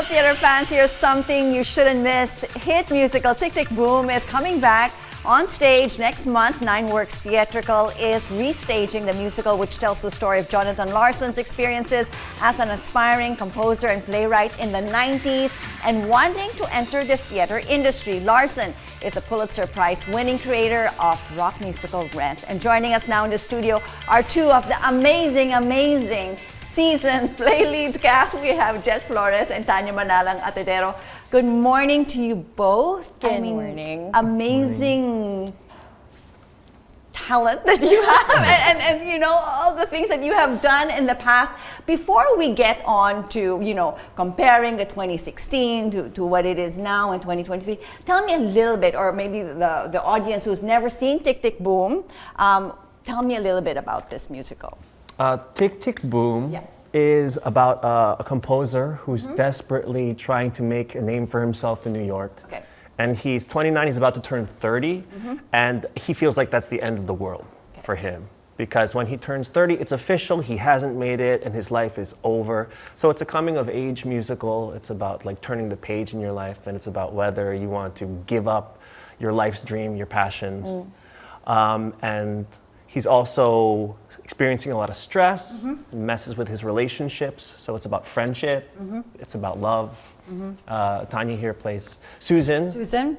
Hello, theater fans. Here's something you shouldn't miss. Hit musical Tick Tick Boom is coming back on stage next month. Nineworks Theatrical is restaging the musical, which tells the story of Jonathan Larson's experiences as an aspiring composer and playwright in the 90s and wanting to enter the theater industry. Larson is a Pulitzer Prize-winning creator of rock musical Rent. And joining us now in the studio are two of the amazing seasoned play leads cast. We have Flores and Tanya Manalang-Atadero. Good morning to you both. Good morning. Amazing talent that you have and you know, all the things that you have done in the past. Before we get on to, you know, comparing the 2016 to what it is now in 2023, tell me a little bit, or maybe the audience who's never seen Tick Tick Boom, tell me a little bit about this musical. Tick Tick Boom is about a composer who's desperately trying to make a name for himself in New York. Okay. And he's 29, he's about to turn 30, and he feels like that's the end of the world for him. Because when he turns 30, it's official, he hasn't made it, and his life is over. So it's a coming of age musical. It's about like turning the page in your life, and it's about whether you want to give up your life's dream, your passions. And he's also experiencing a lot of stress, messes with his relationships, so it's about friendship, it's about love. Tanya here plays Susan.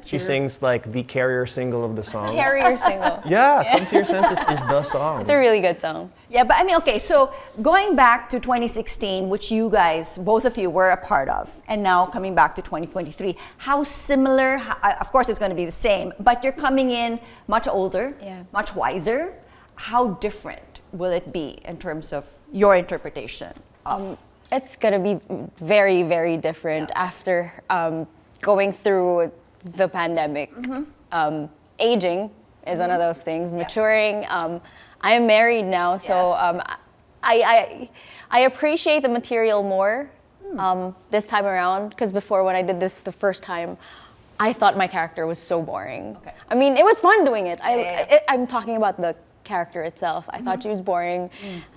She sings like the carrier single of the song. Carrier single. Yeah, Come to Your Senses is the song. It's a really good song. Yeah, but I mean, okay, so going back to 2016, which you guys, both of you were a part of, and now coming back to 2023, how similar, of course it's going to be the same, but you're coming in much older, much wiser. How different will it be in terms of your interpretation of? It's gonna be very, very different after going through the pandemic. Aging is one of those things. Maturing. I am married now, so I appreciate the material more this time around. Because before, when I did this the first time, I thought my character was so boring. Okay. I mean, it was fun doing it. I'm talking about the character itself. I thought she was boring,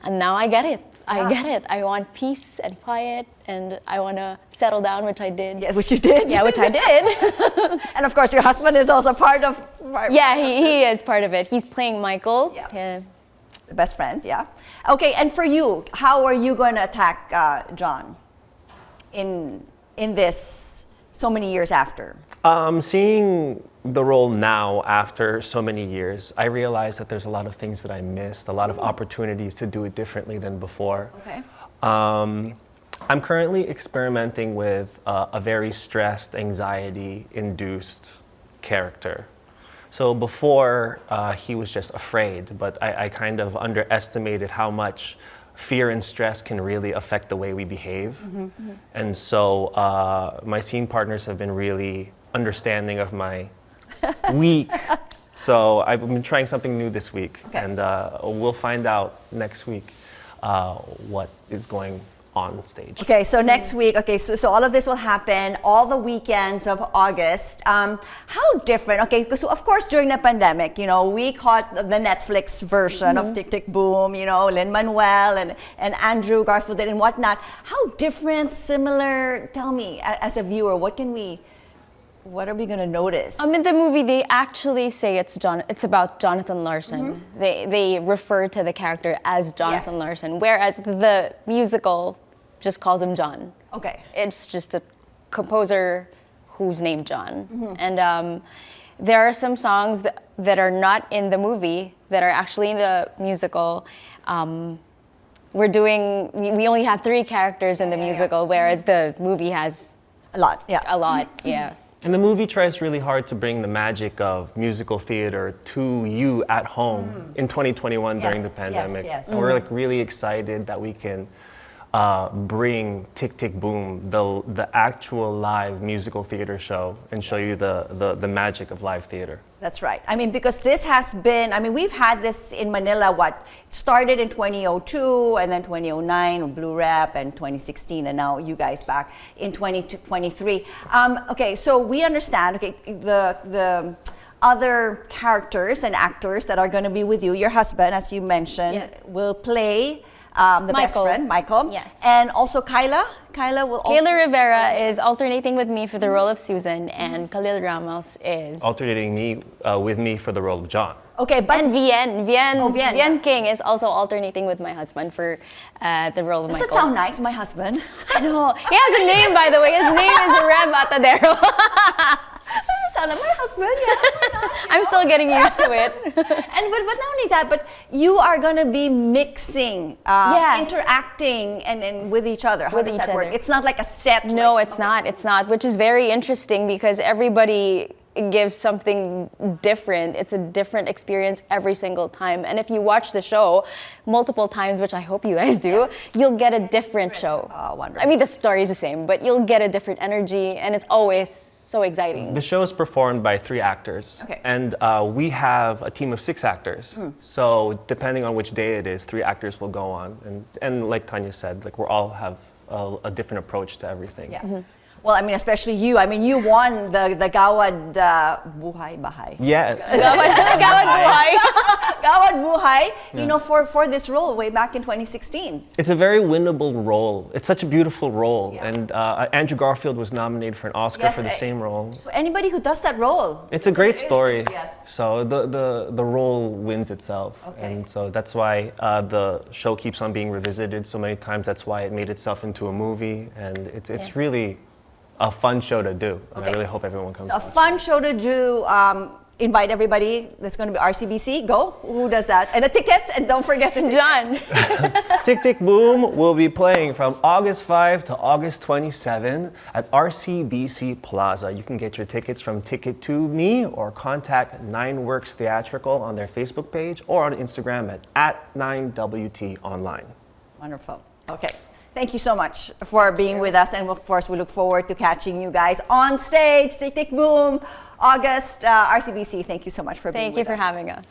and now I get it. I get it. I want peace and quiet, and I want to settle down, which I did. Yes, which you did. Yeah, which I did. And of course, your husband is also part of. Yeah, he is part of it. He's playing Michael. Yeah. The best friend. Yeah. Okay, and for you, how are you going to attack Jon in this so many years after? Seeing the role now after so many years, I realize that there's a lot of things that I missed, a lot of opportunities to do it differently than before. Okay. I'm currently experimenting with a very stressed, anxiety-induced character. So before, he was just afraid, but I kind of underestimated how much fear and stress can really affect the way we behave. And so my scene partners have been really understanding of my week. So I've been trying something new this week, and we'll find out next week what is going on stage. Okay, so next week, so all of this will happen all the weekends of August. How different? Okay, because of course during the pandemic, you know, we caught the Netflix version of Tick Tick Boom, you know, Lin-Manuel and Andrew Garfield and whatnot. How different, similar? Tell me, as a viewer, what are we going to notice? In the movie, they actually say it's about Jonathan Larson. They refer to the character as Jonathan Larson, whereas the musical just calls him Jon. Okay. It's just a composer who's named Jon. And there are some songs that are not in the movie that are actually in the musical. We only have 3 characters in the musical, whereas the movie has a lot, And the movie tries really hard to bring the magic of musical theater to you at home in 2021 during the pandemic. And we're like really excited that we can bring Tick Tick Boom, the actual live musical theater show, and show you the magic of live theater. That's right. I mean, because this has been, we've had this in Manila, it started in 2002, and then 2009, Blue Rep, and 2016, and now you guys back in 2023. Okay, so we understand, the other characters and actors that are going to be with you, your husband, as you mentioned, will play the best friend, Michael. Yes. And also Kyla. Kyla will also... Kayla Rivera is alternating with me for the role of Susan, and Khalil Ramos is... Alternating with me for the role of Jon. Okay, but... And Vien yeah. King is also alternating with my husband for the role of Does Michael. that sound nice, my husband? No, he has a name, by the way. His name is Manalang-Atadero. Sound like my husband, yeah. I'm still getting used to it. And but not only that, but you are going to be mixing, interacting and with each other. How With does each that work? other. It's not like a set. No, it's not. It's not, which is very interesting because everybody gives something different. It's a different experience every single time. And if you watch the show multiple times, which I hope you guys do, you'll get a different show. Oh, wonderful. I mean, the story is the same, but you'll get a different energy, and it's always so exciting. The show is performed by 3 actors, and we have a team of 6 actors. So depending on which day it is, 3 actors will go on, and like Tanya said, like we all have a different approach to everything. Yeah. Well, I mean, especially you. I mean, you won the Gawad Buhay Bahay. Yes. Gawad Buhay. Gawad Buhay, you know, for this role way back in 2016. It's a very winnable role. It's such a beautiful role, and Andrew Garfield was nominated for an Oscar for the same role. So anybody who does that role, it's a great story. Yes. So the role wins itself, and so that's why the show keeps on being revisited so many times. That's why it made itself into a movie, and it's really a fun show to do. And I really hope everyone comes. So a fun show to do. Invite everybody. There's going to be RCBC. Go. Who does that? And the tickets. And don't forget the Jon. Tick Tick Boom will be playing from August 5 to August 27 at RCBC Plaza. You can get your tickets from Ticket to Me or contact 9works Theatrical on their Facebook page or on Instagram at 9WT Online. Wonderful. Okay. Thank you so much for being with us. And of course, we look forward to catching you guys on stage. Tick Tick Boom, August, RCBC. Thank you so much for being with us. Thank you for having us.